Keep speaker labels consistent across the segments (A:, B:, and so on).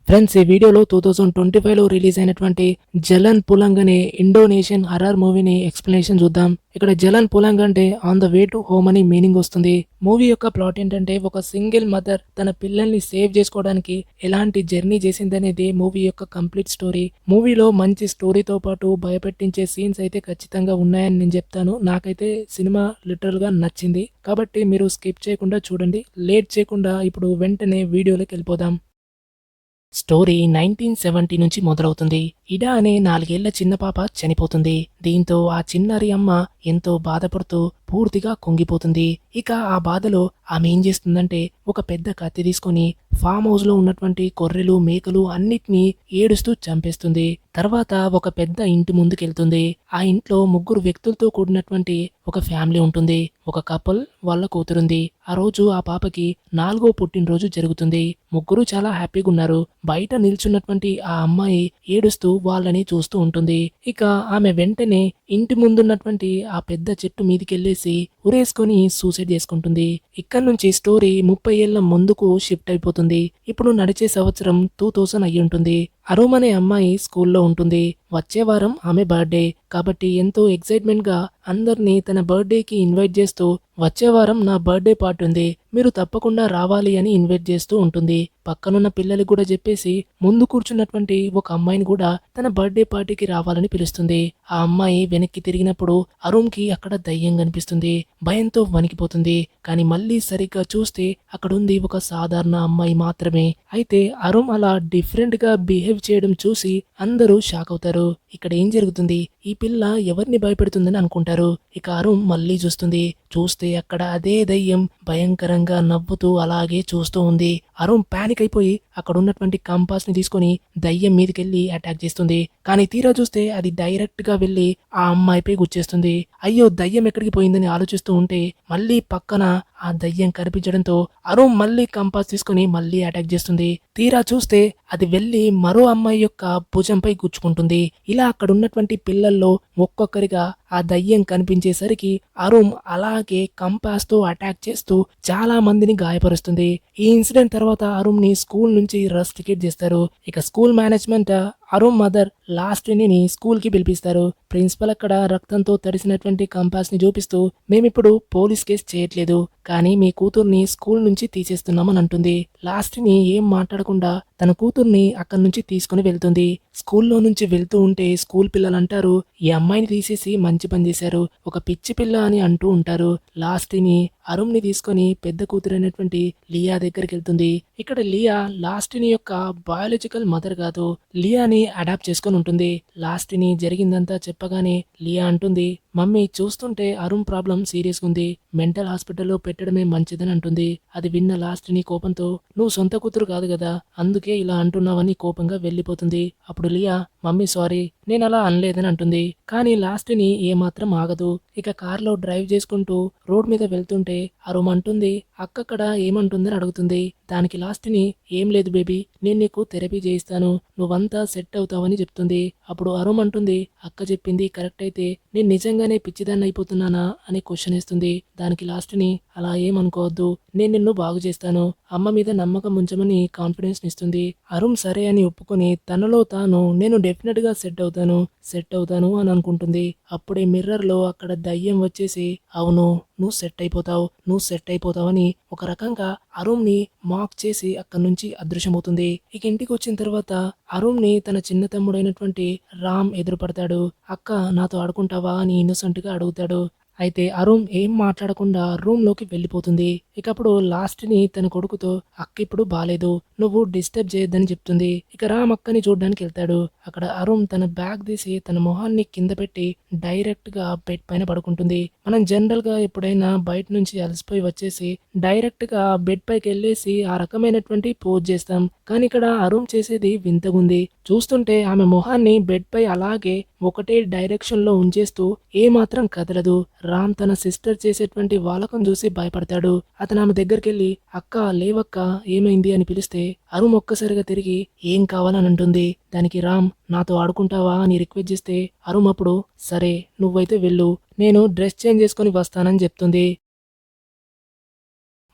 A: Friends, ఈ వీడియోలో 2025లో release అయినటువంటి జలన్ పులంగ్ అనే ఇండోనేషియన్ హర్రర్ మూవీని ఎక్స్ప్లెనేషన్ చూద్దాం. ఇక్కడ జలన్ పులంగ్ అంటే on the way to home అని మీనింగ్ వస్తుంది. మూవీ యొక్క ప్లాట్ ఏంటంటే, ఒక సింగిల్ మదర్ తన పిల్లల్ని సేవ్ చేసుకోవడానికి ఎలాంటి జర్నీ చేసిందనేది మూవీ యొక్క కంప్లీట్ స్టోరీ. మూవీలో మంచి స్టోరీతో పాటు భయపెట్టించే సీన్స్ అయితే ఖచ్చితంగా ఉన్నాయని నేను చెప్తాను. నాకైతే సినిమా లిటరల్ గా నచ్చింది. కాబట్టి మీరు స్కిప్ చేయకుండా చూడండి. లేట్ చేయకుండా ఇప్పుడు వెంటనే వీడియోలోకి వెళ్ళిపోదాం. స్టోరీ 1970 నుంచి మొదలవుతుంది. ఇడా అనే 4 ఏళ్ల చిన్న పాప చనిపోతుంది. దీంతో ఆ చిన్నారి అమ్మ ఎంతో బాధపడుతూ పూర్తిగా కుంగిపోతుంది. ఇక ఆ బాధలో ఆమె ఏం చేస్తుందంటే, ఒక పెద్ద కత్తి తీసుకొని ఫామ్ హౌస్ లో ఉన్నటువంటి గొర్రెలు, మేకలు అన్నిటినీ ఏడుస్తూ చంపేస్తుంది. తర్వాత ఒక పెద్ద ఇంటి ముందుకెళ్తుంది. ఆ ఇంట్లో 3 వ్యక్తులతో కూడినటువంటి ఒక ఫ్యామిలీ ఉంటుంది. ఒక కపుల్, వాళ్ళ కూతురుంది. ఆ రోజు ఆ పాపకి 4వ పుట్టినరోజు జరుగుతుంది. ముగ్గురు చాలా హ్యాపీగా ఉన్నారు. బయట నిల్చున్నటువంటి ఆ అమ్మాయి ఏడుస్తూ వాళ్ళని చూస్తూ ఉంటుంది. ఇక ఆమె వెంటనే ఇంటి ముందున్నటువంటి ఆ పెద్ద చెట్టు మీదికెళ్ళేసి ఉరేసుకొని సూసైడ్ చేసుకుంటుంది. ఇక్కడ నుంచి స్టోరీ 30 ఏళ్ల ముందుకు షిఫ్ట్ అయిపోతుంది. ఇప్పుడు నడిచే సంవత్సరం 2000 అయ్యి ఉంటుంది. అరుమ్ అనే అమ్మాయి స్కూల్లో ఉంటుంది. వచ్చే వారం ఆమె బర్త్డే కాబట్టి ఎంతో ఎక్సైట్మెంట్ గా అందరినీ తన బర్త్డేకి ఇన్వైట్ చేస్తూ, వచ్చే వారం నా బర్త్డే పార్టీ ఉంది, మీరు తప్పకుండా రావాలి అని ఇన్వైట్ చేస్తూ ఉంటుంది. పక్కనున్న పిల్లలకి కూడా చెప్పేసి ముందు కూర్చున్నటువంటి ఒక అమ్మాయిని కూడా తన బర్త్డే పార్టీకి రావాలని పిలుస్తుంది. ఆ అమ్మాయి వెనక్కి తిరిగినప్పుడు అరుణ్ కి అక్కడ దయ్యం కనిపిస్తుంది. భయంతో వణికిపోతుంది. కానీ మళ్ళీ సరిగ్గా చూస్తే అక్కడుంది ఒక సాధారణ అమ్మాయి మాత్రమే. అయితే అరుణ్ అలా డిఫరెంట్ గా బిహేవ్ చేయడం చూసి అందరూ షాక్ అవుతారు. ఇక్కడ ఏం జరుగుతుంది, ఈ పిల్ల ఎవరిని భయపెడుతుందని అనుకుంటారు. ఇక అరుణ్ మళ్ళీ చూస్తే అక్కడ అదే దయ్యం భయంకరంగా నవ్వుతూ అలాగే చూస్తూ ఉంది. అరుణ్ పానిక్ అయిపోయి అక్కడ ఉన్నటువంటి కంపాస్ ని తీసుకొని దయ్యం మీదకెళ్లి అటాక్ చేస్తుంది. కానీ తీరా చూస్తే అది డైరెక్ట్ గా వెళ్లి ఆ అమ్మాయిపై గుచ్చేస్తుంది. అయ్యో, దయ్యం ఎక్కడికి పోయిందని ఆలోచిస్తూ ఉంటే మళ్ళీ పక్కన ఆ దయ్యం కనిపించడంతో అరుణ్ మళ్ళీ కంపాస్ తీసుకుని మళ్ళీ అటాక్ చేస్తుంది. తీరా చూస్తే అది వెళ్లి మరో అమ్మాయి యొక్క భుజంపై గుచ్చుకుంటుంది. ఇలా అక్కడ ఉన్నటువంటి పిల్లల్లో ఒక్కొక్కరిగా ఆ దయ్యం కనిపించేసరికి అరుణ్ అలాగే కంపాస్ తో అటాక్ చేస్తూ చాలా మందిని గాయపరుస్తుంది. ఈ ఇన్సిడెంట్ తర్వాత అరుణ్ ని స్కూల్ నుంచి రస్టికేట్ చేస్తారు. ఇక school management Arun mother last ని స్కూల్ కి పిలిపిస్తారు. ప్రిన్సిపల్ అక్కడ రక్తంతో తడిసినటువంటి కంపాస్ ని చూపిస్తూ, మేమిప్పుడు పోలీస్ కేసు చేయట్లేదు, కానీ మీ కూతుర్ని స్కూల్ నుంచి తీసేస్తున్నామని అంటుంది. లాస్ట్ ని ఏం మాట్లాడకుండా తన కూతుర్ని అక్కడి నుంచి తీసుకుని వెళ్తుంది. స్కూల్లో నుంచి వెళ్తూ ఉంటే స్కూల్ పిల్లలు అంటారు, ఈ అమ్మాయిని తీసేసి మంచి పని చేశారు, ఒక పిచ్చి పిల్ల అని అంటూ ఉంటారు. లాస్ట్ ని అరుణ్ ని తీసుకొని పెద్ద కూతురైనటువంటి లియా దగ్గరికి వెళ్తుంది. ఇక్కడ లియా లాస్ట్ ని యొక్క బయాలజికల్ మదర్ కాదు, లియాని అడాప్ట్ చేసుకొని ఉంటుంది. లాస్ట్ ని జరిగిందంతా చెప్పగానే లియా అంటుంది, మమ్మీ చూస్తుంటే అరుణ్ ప్రాబ్లం సీరియస్ ఉంది, మెంటల్ హాస్పిటల్లో పెట్టడమే మంచిదని అంటుంది. అది విన్న లాస్ట్ ని కోపంతో, నువ్వు సొంత కూతురు కాదు కదా, అందుకే ఇలా అంటున్నావని కోపంగా వెళ్ళిపోతుంది. అప్పుడు లియా, మమ్మీ సారీ, నేను అలా అనలేదని అంటుంది. కానీ లాస్ట్ ని ఏమాత్రం ఆగదు. ఇక కార్లో డ్రైవ్ చేసుకుంటూ రోడ్ మీద వెళ్తుంటే అరుణ్ అంటుంది, అక్కడ ఏమంటుందని అడుగుతుంది. దానికి లాస్ట్ ని, ఏం లేదు బేబీ, నేను నీకు థెరపీ చేయిస్తాను, నువ్వంతా సెట్ అవుతావని చెప్తుంది. అప్పుడు అరుణ్ అంటుంది, అక్క చెప్పింది కరెక్ట్ అయితే నేను నిజంగానే పిచ్చిదాన్ని అయిపోతున్నానా అని క్వశ్చన్ ఇస్తుంది. దానికి లాస్ట్ ని, అలా ఏమనుకోవద్దు, నేను నిన్ను బాగు చేస్తాను, అమ్మ మీద నమ్మకం ఉంచమని కాన్ఫిడెన్స్ ఇస్తుంది. అరుణ్ సరే అని ఒప్పుకొని తనలో తాను, నేను డెఫినెట్ గా సెట్ అవుతాను అని అనుకుంటుంది. అప్పుడే మిర్రర్ లో అక్కడ దయ్యం వచ్చేసి, అవును నువ్వు సెట్ అయిపోతావని ఒక రకంగా అరుణ్ ని మాక్ చేసి అక్కడి నుంచి అదృశ్యమవుతుంది. ఇక ఇంటికి వచ్చిన తర్వాత అరుణ్ ని తన చిన్న తమ్ముడైనటువంటి రామ్ ఎదురుపడతాడు. అక్క నాతో ఆడుకుంటావా అని ఇన్నోసెంట్ గా అడుగుతాడు. అయితే అరుణ్ ఏం మాట్లాడకుండా రూమ్ లోకి వెళ్ళిపోతుంది. ఇకప్పుడు లాస్ట్ ని తన కొడుకుతో, అక్క ఇప్పుడు బాలేదు, నువ్వు డిస్టర్బ్ చేయొద్దని చెప్తుంది. ఇక రామ్ అక్కని చూడడానికి వెళ్తాడు. అక్కడ అరుణ్ తన బ్యాగ్ తీసి తన మొహాన్ని కింద పెట్టి డైరెక్ట్ గా బెడ్ పైన పడుకుంటుంది. మనం జనరల్ గా ఎప్పుడైనా బయట నుంచి అలసిపోయి వచ్చేసి డైరెక్ట్ గా బెడ్ పైకి వెళ్ళేసి ఆ రకమైనటువంటి పోజ్ చేస్తాం. కానీ ఇక్కడ అరుణ్ చేసేది వింతగుంది. చూస్తుంటే ఆమె మొహాన్ని బెడ్ పై అలాగే ఒకటే డైరెక్షన్ లో ఉంచేస్తూ ఏమాత్రం కదలదు. రామ్ తన సిస్టర్ చేసేటువంటి వాలకం చూసి భయపడతాడు. అతను ఆమె దగ్గరికి వెళ్ళి, అక్క లేవక్క, ఏమైంది అని పిలిస్తే అరుణ్ ఒక్కసారిగా తిరిగి ఏం కావాలని అంటుంది. దానికి రామ్, నాతో ఆడుకుంటావా అని రిక్వెస్ట్ చేస్తే అరుణ్ అప్పుడు, సరే నువ్వైతే వెళ్ళు, నేను డ్రెస్ చేంజ్ చేసుకొని వస్తానని చెప్తుంది.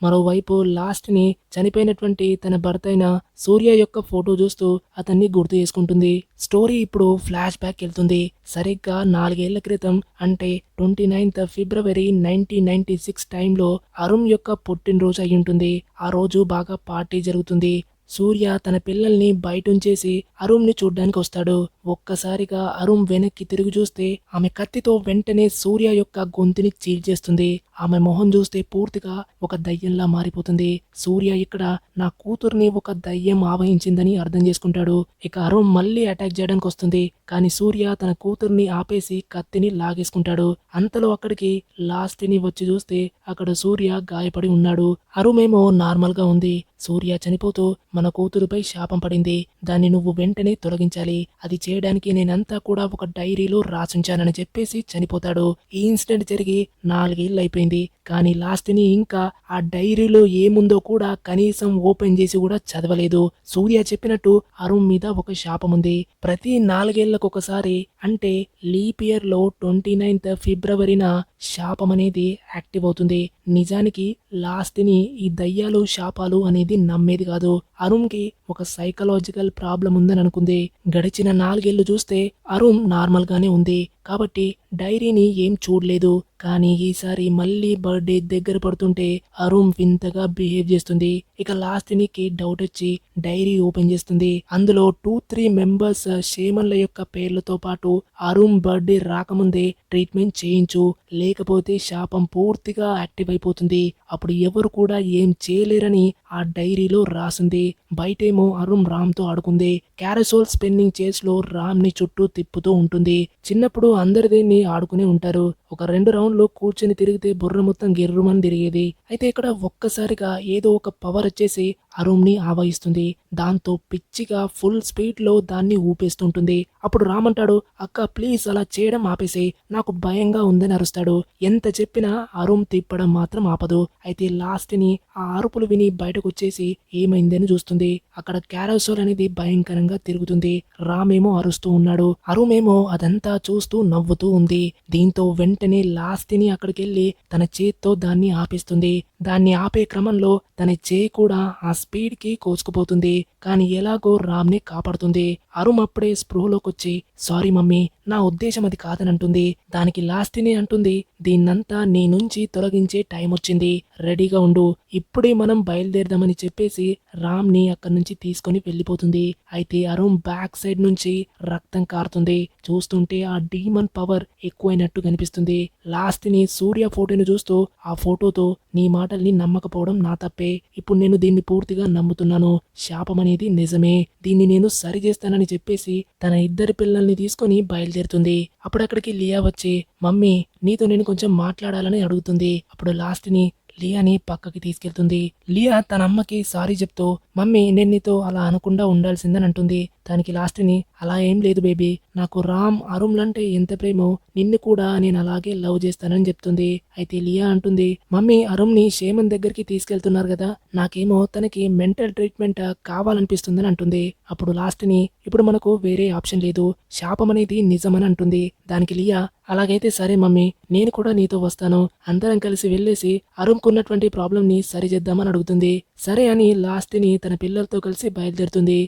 A: మరోవైపు లాస్ట్ని చనిపోయినటువంటి తన భర్త అయిన సూర్య యొక్క ఫోటో చూస్తూ అతన్ని గుర్తు చేసుకుంటుంది. స్టోరీ ఇప్పుడు ఫ్లాష్ బ్యాక్ వెళ్తుంది. సరిగ్గా 4 ఏళ్ల క్రితం అంటే 29th ఫిబ్రవరి 1996 టైంలో అరుణ్ యొక్క పుట్టినరోజు అయి ఉంటుంది. ఆ రోజు బాగా పార్టీ జరుగుతుంది. సూర్య తన పిల్లల్ని బయటుంచేసి అరుణ్ని చూడ్డానికి వస్తాడు. ఒక్కసారిగా అరుణ్ వెనక్కి తిరిగి చూస్తే ఆమె కత్తితో వెంటనే సూర్య యొక్క గొంతుని చీల్చేస్తుంది. ఆమె మొహం చూస్తే పూర్తిగా ఒక దయ్యంలా మారిపోతుంది. సూర్య ఇక్కడ నా కూతుర్ని ఒక దయ్యం ఆవహించిందని అర్థం చేసుకుంటాడు. ఇక అరుణ్ మళ్ళీ అటాక్ చేయడానికి వస్తుంది. కానీ సూర్య తన కూతుర్ని ఆపేసి కత్తిని లాగేసుకుంటాడు. అంతలో అక్కడికి లాస్ట్ని వచ్చి చూస్తే అక్కడ సూర్య గాయపడి ఉన్నాడు. అరుమేమో నార్మల్ గా ఉంది. సూర్య చనిపోతూ మన కూతురుపై శాపం పడింది, దాన్ని నువ్వు వెంటనే తొలగించాలి, అది చేయడానికి నేనంతా కూడా ఒక డైరీలో రాసుంచానని చెప్పేసి చనిపోతాడు. ఈ ఇన్సిడెంట్ జరిగి 4 ఏళ్ళు అయిపోయింది. కానీ లాస్ట్ని ఇంకా ఆ డైరీలో ఏముందో కూడా కనీసం ఓపెన్ చేసి కూడా చదవలేదు. సూర్య చెప్పినట్టు అరుణ్ మీద ఒక శాపం ఉంది. ప్రతి 4 ఏళ్లకొకసారి అంటే లీప్ ఇయర్ లో 29th ఫిబ్రవరిన శాపం అనేది యాక్టివ్ అవుతుంది. నిజానికి లాస్ట్ని ఈ దయ్యాలు శాపాలు అనేది నమ్మేది కాదు. అరుణ్కి ఒక సైకలాజికల్ ప్రాబ్లం ఉందని అనుకుంది. గడిచిన 4 ఏళ్లు చూస్తే అరుణ్ నార్మల్ గానే ఉంది కాబట్టి డైరీని ఏం చూడలేదు. కానీ ఈసారి మళ్ళీ బర్త్డే దగ్గర పడుతుంటే అరుణ్ వింతగా బిహేవ్ చేస్తుంది. ఇక లాస్ట్నికి డౌట్ వచ్చి డైరీ ఓపెన్ చేస్తుంది. అందులో 2-3 మెంబర్స్ షేమన్ల యొక్క పేర్లతో పాటు అరుణ్ బర్త్డే రాకముందే ట్రీట్మెంట్ చేయించు, లేకపోతే శాపం పూర్తిగా యాక్టివ్ అయిపోతుంది, అప్పుడు ఎవరు కూడా ఏం చేయలేరని ఆ డైరీలో రాసింది. బయటేమో అరుణ్ రామ్ తో ఆడుకుంది. క్యారసోల్ స్పిన్నింగ్ చైర్స్ లో రామ్ ని చుట్టూ తిప్పుతూ ఉంటుంది. చిన్నప్పుడు అందరు దీన్ని ఆడుకునే ఉంటారు. ఒక 2 రౌండ్లు కూర్చొని తిరిగితే బుర్ర మొత్తం గిర్రుమని తిరిగేది. అయితే ఇక్కడ ఒక్కసారిగా ఏదో ఒక పవర్ వచ్చేసి అరుణ్ ని ఆవహిస్తుంది. దాంతో పిచ్చిగా ఫుల్ స్పీడ్ లో దాన్ని ఊపేస్తుంటుంది. అప్పుడు రామ్ అంటాడు, అక్క ప్లీజ్ అలా చేయడం ఆపేసి, నాకు భయంగా ఉందని అరుస్తాడు. ఎంత చెప్పినా అరుణ్ తిప్పడం మాత్రం ఆపదు. అయితే లాస్ట్ ని ఆ అరుపులు విని బయటకు వచ్చేసి ఏమైందని చూస్తుంది. అక్కడ క్యారోసోల్ అనేది భయంకరంగా తిరుగుతుంది. రామ్ ఏమో అరుస్తూ ఉన్నాడు. అరుణ్ ఏమో అదంతా చూస్తూ నవ్వుతూ ఉంది. దీంతో వెంటనే లాస్ట్ ని అక్కడికెళ్ళి తన చేత్తో దాన్ని ఆపేస్తుంది. దాన్ని ఆపే క్రమంలో తన చేయి కూడా ఆ స్పీడ్ కి కోసుకుపోతుంది. కానీ ఎలాగో రామ్ ని కాపాడుతుంది. అరుణ్ అప్పుడే స్పృహలోకొచ్చి సారీ మమ్మీ, నా ఉద్దేశం అది కాదనంటుంది. దానికి లాస్ట్నే అంటుంది, దీన్నంతా నీ నుంచి తొలగించే టైం వచ్చింది, రెడీగా ఉండు, ఇప్పుడే మనం బయలుదేరదామని చెప్పేసి రామ్ ని అక్కడి నుంచి తీసుకొని వెళ్ళిపోతుంది. అయితే అరుణ్ బ్యాక్ సైడ్ నుంచి రక్తం కారుతుంది. చూస్తుంటే ఆ డీమన్ పవర్ ఎక్కువైనట్టు కనిపిస్తుంది. లాస్ట్ ని సూర్య ఫోటోని చూస్తూ ఆ ఫోటోతో నీ మాటల్ని నమ్మకపోవడం నా తప్పే, ఇప్పుడు నేను దీన్ని పూర్తిగా నమ్ముతున్నాను, శాపం అనేది నిజమే, దీన్ని నేను సరి చేస్తానని చెప్పేసి తన 2 పిల్లల్ని తీసుకొని బయలుదేరుతుంది. అప్పుడు అక్కడికి లియా వచ్చి మమ్మీ నీతో నేను కొంచెం మాట్లాడాలని అడుగుతుంది. అప్పుడు లాస్ట్ ని లియాని పక్కకి తీసుకెళ్తుంది. లియా తన అమ్మకి సారీ చెప్తూ మమ్మీ నేను నీతో అలా అనకుండా ఉండాల్సిందని అంటుంది. దానికి లాస్ట్ ని అలా ఏం లేదు బేబీ, నాకు రామ్ అరుణ్లంటే ఎంత ప్రేమో నిన్ను కూడా నేను అలాగే లవ్ చేస్తానని చెప్తుంది. అయితే లియా అంటుంది, మమ్మీ అరుణ్ ని షేమన్ దగ్గరికి తీసుకెళ్తున్నారు కదా, నాకేమో తనకి మెంటల్ ట్రీట్మెంట్ కావాలనిపిస్తుందని అంటుంది. అప్పుడు లాస్ట్ ని ఇప్పుడు మనకు వేరే ఆప్షన్ లేదు, శాపం అనేది నిజమని అంటుంది. దానికి లియా అలాగైతే సరే మమ్మీ, నేను కూడా నీతో వస్తాను, అందరం కలిసి వెళ్ళేసి అరుణ్కున్నటువంటి ప్రాబ్లం ని సరిచేద్దామని అడుగుతుంది. సరే అని లాస్ట్ ని తన పిల్లలతో కలిసి బయలుదేరుతుంది.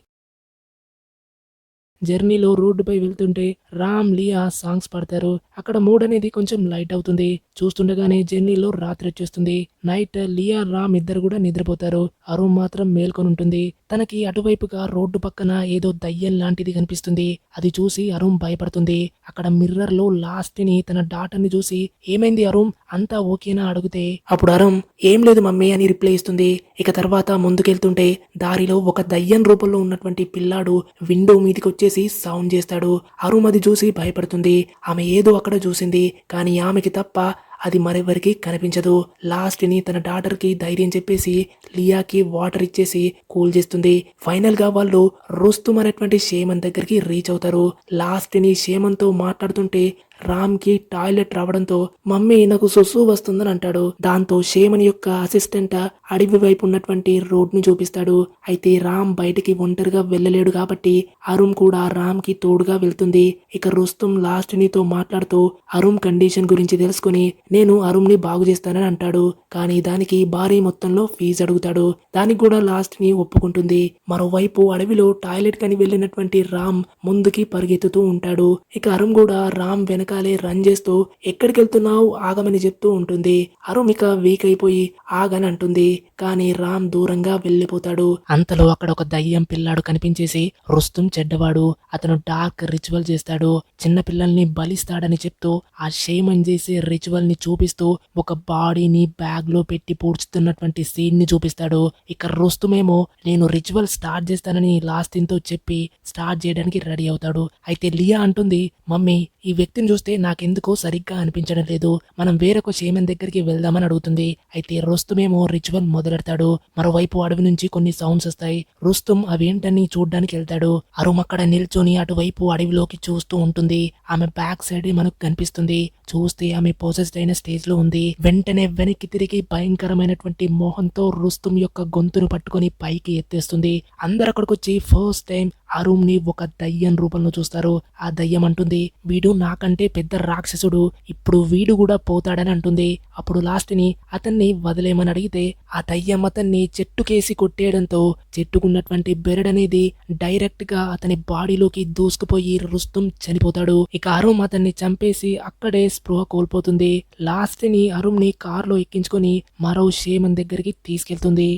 A: జర్నీలో రోడ్డుపై వెళ్తుంటే రామ్ లియా సాంగ్స్ పాడతారు. అక్కడ మూడ్ అనేది కొంచెం లైట్ అవుతుంది. చూస్తుండగానే జర్నీలో రాత్రి వచ్చేస్తుంది. నైట్ లియా రామ్ ఇద్దరు కూడా నిద్రపోతారు. అరుణ్ మాత్రం మేల్కొని ఉంటుంది. తనకి అటువైపుగా రోడ్డు పక్కన ఏదో దయ్యం లాంటిది కనిపిస్తుంది. అది చూసి అరుణ్ భయపడుతుంది. అక్కడ మిర్రర్ లో లాస్ట్ ని తన డాటర్ ని చూసి ఏమైంది అరుణ్, అంతా ఓకేనా అడిగితే అప్పుడు అరుణ్ ఏం లేదు మమ్మీ అని రిప్లై ఇస్తుంది. ఇక తర్వాత ముందుకెళ్తుంటే దారిలో ఒక దయ్యం రూపంలో ఉన్నటువంటి పిల్లాడు విండో మీదకి వచ్చేసి సౌండ్ చేస్తాడు. అరుణ్ అది చూసి భయపడుతుంది. ఆమె ఏదో అక్కడ చూసింది, కానీ ఆమెకి తప్ప అది మరెవరికి కనిపించదు. లాస్ట్ ని తన డాటర్ కి ధైర్యం చెప్పేసి లియాకి వాటర్ ఇచ్చేసి కూల్ చేస్తుంది. ఫైనల్ గా వాళ్ళు రుస్తుమ్ అనేటువంటి షేమన్ దగ్గరికి రీచ్ అవుతారు. లాస్ట్ ని షేమన్ తో మాట్లాడుతుంటే రామ్ కి టాయిలెట్ రావడంతో మమ్మీ నాకు సుసు వస్తుందని అంటాడు. దాంతో షేమన్ యొక్క అసిస్టెంట్ అడవి వైపు ఉన్నటువంటి రోడ్ ని చూపిస్తాడు. అయితే రామ్ బయటికి ఒంటరిగా వెళ్ళలేడు కాబట్టి అరుణ్ కూడా రామ్ కి తోడుగా వెళ్తుంది. ఇక రుస్తుం లాస్ట్ నీతో మాట్లాడుతూ అరుణ్ కండిషన్ గురించి తెలుసుకుని నేను అరుణ్ ని బాగు చేస్తానని అంటాడు. కానీ దానికి భారీ మొత్తంలో ఫీజు అడుగుతాడు. దానికి కూడా లాస్ట్ ని ఒప్పుకుంటుంది. మరోవైపు అడవిలో టాయిలెట్ కని వెళ్ళినటువంటి రామ్ ముందుకి పరిగెత్తుతూ ఉంటాడు. ఇక అరుణ్ కూడా రామ్ వెనకాలే రన్ చేస్తూ ఎక్కడికి వెళ్తున్నావు ఆగమని చెప్తూ ఉంటుంది. అరుణ్ ఇక వీక్ అయిపోయి ఆగని అంటుంది. కానీ రామ్ దూరంగా వెళ్ళిపోతాడు. అంతలో అక్కడ ఒక దయ్యం పిల్లాడు కనిపించేసి రుస్తుం చెడ్డవాడు, అతను డార్క్ రిచువల్ చేస్తాడు, చిన్న పిల్లల్ని బలిస్తాడని చెప్తూ ఆ షేమన్ చేసే రిచువల్ ని చూపిస్తూ ఒక బాడీని బ్యాగ్ లో పెట్టి పూడ్చుతున్నటువంటి సీన్ ని చూపిస్తాడు. ఇక రుస్తుమేమో నేను రిచువల్ స్టార్ట్ చేస్తానని లాస్టిన్ తో చెప్పి స్టార్ట్ చేయడానికి రెడీ అవుతాడు. అయితే లియా అంటుంది, మమ్మీ ఈ వ్యక్తిని చూస్తే నాకెందుకో సరిగ్గా అనిపించడం లేదు, మనం వేరొక షేమన్ దగ్గరికి వెళ్దామని అడుగుతుంది. అయితే రుస్తుమేమో రిచువల్ మొదలెడతాడు. మరోవైపు అడవి నుంచి కొన్ని సౌండ్స్ వస్తాయి. రుస్తుం అవేంటని చూడ్డానికి వెళ్తాడు. అరుమ్ అక్కడ నిల్చొని అటువైపు అడవిలోకి చూస్తూ ఉంటుంది. ఆమె బ్యాక్ సైడ్ మనకు కనిపిస్తుంది. చూస్తే ఆమె పొసెస్డ్ అయిన స్టేజ్ లో ఉంది. వెంటనే వెనక్కి తిరిగి భయంకరమైనటువంటి మోహంతో రుస్తుం యొక్క గొంతును పట్టుకొని పైకి ఎత్తేస్తుంది. అందరు అక్కడికి వచ్చి ఫస్ట్ టైం అరుణ్ ని ఒక దయ్యం రూపంలో చూస్తారు. ఆ దయ్యం అంటుంది, వీడు నాకంటే పెద్ద రాక్షసుడు, ఇప్పుడు వీడు కూడా పోతాడని అంటుంది. అప్పుడు లాస్ట్ ని అతన్ని వదిలేమని అడిగితే ఆ దయ్యం అతన్ని చెట్టుకేసి కొట్టేయడంతో చెట్టుకున్నటువంటి బెరడనేది డైరెక్ట్ గా అతని బాడీలోకి దూసుకుపోయి రుస్తుం చనిపోతాడు. ఇక అరుణ్ అతన్ని చంపేసి అక్కడే స్పృహ కోల్పోతుంది. లాస్ట్ ని అరుణ్ ని కారులో ఎక్కించుకొని మరో షేమన్ దగ్గరికి తీసుకెళ్తుంది.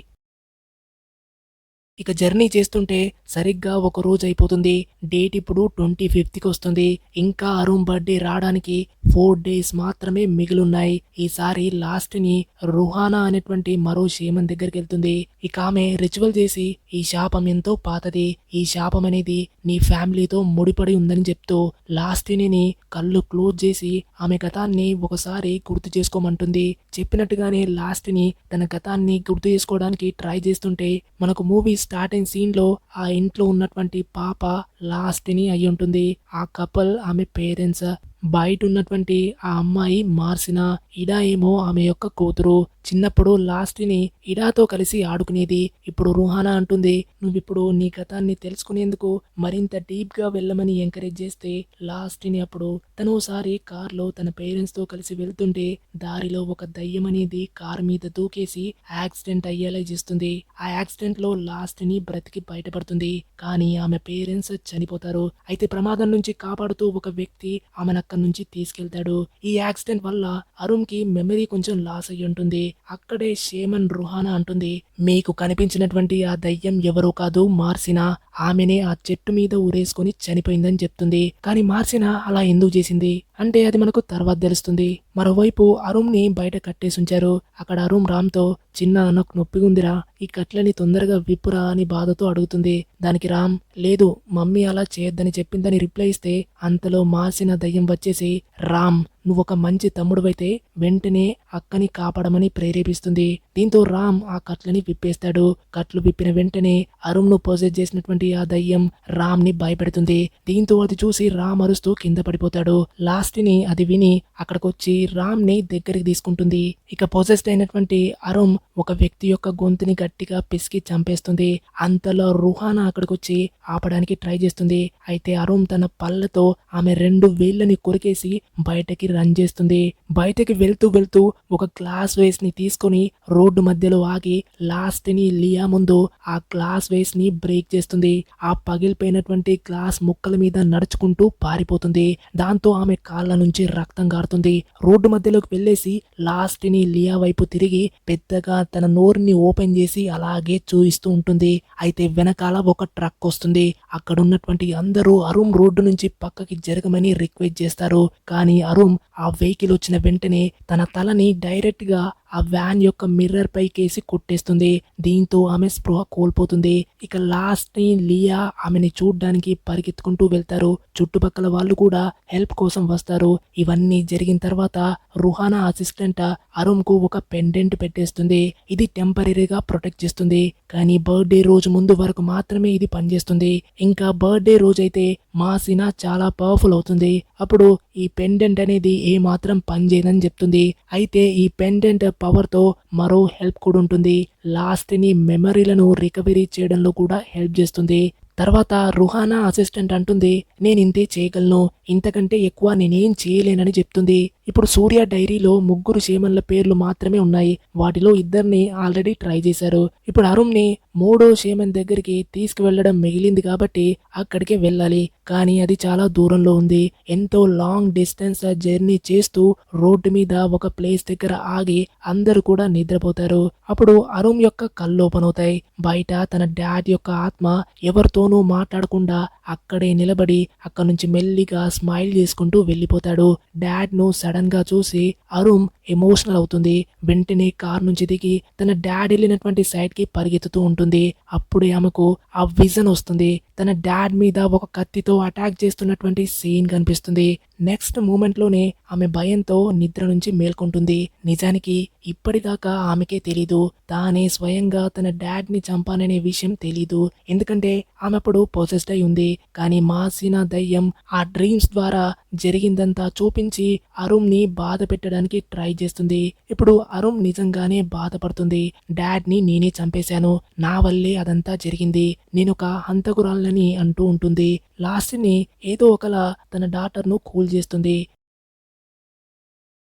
A: ఇక జర్నీ చేస్తుంటే సరిగ్గా ఒక రోజు అయిపోతుంది. డేట్ ఇప్పుడు 25కి వస్తుంది. ఇంకా అరుణ్ బర్త్డే రావడానికి 4 days మాత్రమే మిగిలిన్నాయి. ఈసారి లాస్ట్ ని రుహానా అనేటువంటి మరో షేమన్ దగ్గరికి వెళ్తుంది. ఇక ఆమె రిచువల్ చేసి ఈ శాపం ఎంతో పాతది, ఈ శాపం అనేది నీ ఫ్యామిలీతో ముడిపడి ఉందని చెప్తూ లాస్ట్ ని కళ్ళు క్లోజ్ చేసి ఆమె గతాన్ని ఒకసారి గుర్తు చేసుకోమంటుంది. చెప్పినట్టుగానే లాస్ట్ ని తన గతాన్ని గుర్తు చేసుకోవడానికి ట్రై చేస్తుంటే మనకు మూవీ స్టార్ట్ అయిన సీన్ లో ఆ ఇంట్లో ఉన్నటువంటి పాప లాస్ట్ ని అయి ఉంటుంది. ఆ కపుల్ ఆమె పేరెంట్స్, బయట ఉన్నటువంటి ఆ అమ్మాయి మార్సిన, ఇడా ఏమో ఆమె యొక్క కూతురు. చిన్నప్పుడు లాస్ట్ ని ఇడాతో కలిసి ఆడుకునేది. ఇప్పుడు రుహానా అంటుంది, నువ్విప్పుడు నీ గతాన్ని తెలుసుకునేందుకు మరింత డీప్ గా వెళ్ళమని ఎంకరేజ్ చేస్తే లాస్ట్ ని అప్పుడు తను ఒకసారి కార్ లో తన పేరెంట్స్ తో కలిసి వెళ్తుంటే దారిలో ఒక దయ్యం అనేది కార్ మీద దూకేసి యాక్సిడెంట్ అయ్యేలా చేస్తుంది. ఆ యాక్సిడెంట్ లో లాస్ట్ ని బ్రతికి బయటపడుతుంది. కానీ ఆమె పేరెంట్స్ చనిపోతారు. అయితే ప్రమాదం నుంచి కాపాడుతూ ఒక వ్యక్తి ఆమెను అక్కడి నుంచి తీసుకెళ్తాడు. ఈ యాక్సిడెంట్ వల్ల అరుణ్ కి మెమరీ కొంచెం లాస్ అయ్యి ఉంటుంది. అక్కడే షేమన్ రుహానా అంటుంది, మీకు కనిపించినటువంటి ఆ దయ్యం ఎవరో కాదు, మార్సినా. ఆమెనే ఆ చెట్టు మీద ఊరేసుకొని చనిపోయిందని చెప్తుంది. కానీ మార్సినా అలా ఎందుకు చేసింది అంటే అది మనకు తర్వాత తెలుస్తుంది. మరోవైపు అరుణ్ ని బయట కట్టేసి ఉంచారు. అక్కడ అరుణ్ రామ్ తో, చిన్న నాకు నొప్పిగా ఉందిరా, ఈ కట్లని తొందరగా విప్పురా అని బాధతో అడుగుతుంది. దానికి రామ్, లేదు మమ్మీ అలా చేయొద్దని చెప్పిందని రిప్లై ఇస్తే అంతలో మార్సిన దయ్యం వచ్చేసి, రామ్ నువ్వు ఒక మంచి తమ్ముడువైతే వెంటనే అక్కని కాపాడమని ప్రేరేపిస్తుంది. దీంతో రామ్ ఆ కట్లని విప్పేస్తాడు. కట్లు విప్పిన వెంటనే అరుణ్ ను పొజెస్ చేసినటువంటి ఆ దయ్యం రామ్ ని భయపెడుతుంది. దీంతో అది చూసి రామ్ అరుస్తూ కింద పడిపోతాడు. లాస్ట్ ని అది విని అక్కడికొచ్చి రామ్ ని దగ్గరికి తీసుకుంటుంది. ఇక పొజెస్డ్ అయినటువంటి అరుణ్ ఒక వ్యక్తి యొక్క గొంతుని గట్టిగా పిసికి చంపేస్తుంది. అంతలో రుహానా అక్కడికొచ్చి ఆపడానికి ట్రై చేస్తుంది. అయితే అరుణ్ తన పళ్ళతో ఆమె 2 వేళ్ళని కొరికేసి బయటకి రన్ చేస్తుంది. బయటకి వెళ్తూ వెళ్తూ ఒక గ్లాస్ వేస్ ని తీసుకొని రోడ్డు మధ్యలో ఆగి లాస్ట్ ని లియా ముందు ఆ గ్లాస్ వేస్ ని బ్రేక్ చేస్తుంది. ఆ పగిలిపోయినటువంటి గ్లాస్ ముక్కల మీద నడుచుకుంటూ పారిపోతుంది. దాంతో ఆమె కాళ్ళ నుంచి రక్తం గారుతుంది. రోడ్డు మధ్యలోకి వెళ్ళేసి లాస్ట్ ని లియా వైపు తిరిగి పెద్దగా తన నోరుని ఓపెన్ చేసి అలాగే చూయిస్తూ ఉంటుంది. అయితే వెనకాల ఒక ట్రక్ వస్తుంది. అక్కడ ఉన్నటువంటి అందరూ అరుణ్ రోడ్డు నుంచి పక్కకి జరగమని రిక్వెస్ట్ చేస్తారు. కానీ అరుణ్ ఆ వెహికల్ వచ్చిన వెంటనే తన తలని డైరెక్ట్ గా ఆ వ్యాన్ యొక్క మిర్రర్ పైకేసి కొట్టేస్తుంది. దీంతో ఆమె స్పృహ కోల్పోతుంది. ఇక లాస్ట్ ని లియా ఆమెని చూడ్డానికి పరిగెత్తుకుంటూ వెళ్తారు. చుట్టుపక్కల వాళ్ళు కూడా హెల్ప్ కోసం వస్తారు. ఇవన్నీ జరిగిన తర్వాత రుహానా అసిస్టెంట్ అరుణ్ కు ఒక పెండెంట్ పెట్టేస్తుంది. ఇది టెంపరీగా ప్రొటెక్ట్ చేస్తుంది. కానీ బర్త్డే రోజు ముందు వరకు మాత్రమే ఇది పనిచేస్తుంది. ఇంకా బర్త్డే రోజు అయితే మార్సినా చాలా పవర్ఫుల్ అవుతుంది. అప్పుడు ఈ పెండెంట్ అనేది ఏమాత్రం పనిచేయదని చెప్తుంది. అయితే ఈ పెండెంట్ పవర్తో మరో హెల్ప్ కూడా ఉంటుంది. లాస్ట్ని మెమరీలను రికవరీ చేయడంలో కూడా హెల్ప్ చేస్తుంది. తర్వాత రుహానా అసిస్టెంట్ అంటుంది, నేను ఇంతే చేయగలను, ఇంతకంటే ఎక్కువ నేనేం చేయలేనని చెప్తుంది. ఇప్పుడు సూర్య డైరీలో 3 షేమన్ల పేర్లు మాత్రమే ఉన్నాయి. వాటిలో 2ని ఆల్రెడీ ట్రై చేశారు. ఇప్పుడు అరుణ్ని 3వ షేమన్ దగ్గరికి తీసుకువెళ్లడం మిగిలింది కాబట్టి అక్కడికే వెళ్ళాలి. కానీ అది చాలా దూరంలో ఉంది. ఎంతో లాంగ్ డిస్టెన్స్ జర్నీ చేస్తూ రోడ్డు మీద ఒక ప్లేస్ దగ్గర ఆగి అందరూ కూడా నిద్రపోతారు. అప్పుడు అరుణ్ యొక్క కళ్ళు ఓపెన్ అవుతాయి. బయట తన డాడ్ యొక్క ఆత్మ ఎవరితోనూ మాట్లాడకుండా అక్కడే నిలబడి అక్కడి నుంచి మెల్లిగా స్మైల్ చేసుకుంటూ వెళ్ళిపోతాడు. డాడ్ ను సడన్ గా చూసి అరుణ్ ఎమోషనల్ అవుతుంది. వెంటనే కార్ నుంచి దిగి తన డాడ్ వెళ్ళినటువంటి సైడ్ కి పరిగెత్తుతూ ఉంటుంది. అప్పుడే ఆమెకు ఆ విజన్ వస్తుంది. తన డాడ్ మీద ఒక కత్తితో అటాక్ చేస్తున్నటువంటి సీన్ కనిపిస్తుంది. నెక్స్ట్ మూమెంట్ లోనే ఆమె భయంతో నిద్ర నుంచి మేల్కొంటుంది. నిజానికి ఇప్పటిదాకా ఆమెకే తెలీదు తానే స్వయంగా తన డాడ్ ని చంపాననే విషయం తెలీదు. ఎందుకంటే ఆమె అప్పుడు పొసెస్డ్ అయి ఉంది. కానీ మాసిన దయ్యం ఆ డ్రీమ్స్ ద్వారా జరిగిందంతా చూపించి అరుణ్ ని బాధ పెట్టడానికి ట్రై చేస్తుంది. ఇప్పుడు అరుణ్ నిజంగానే బాధపడుతుంది. డాడ్ ని నేనే చంపేశాను, నా వల్లే అదంతా జరిగింది, నేనొక హంతకురాలని అంటూ ఉంటుంది. లాస్ట్ ని ఏదో ఒకలా తన డాటర్ ను కూల్ చేస్తుంది.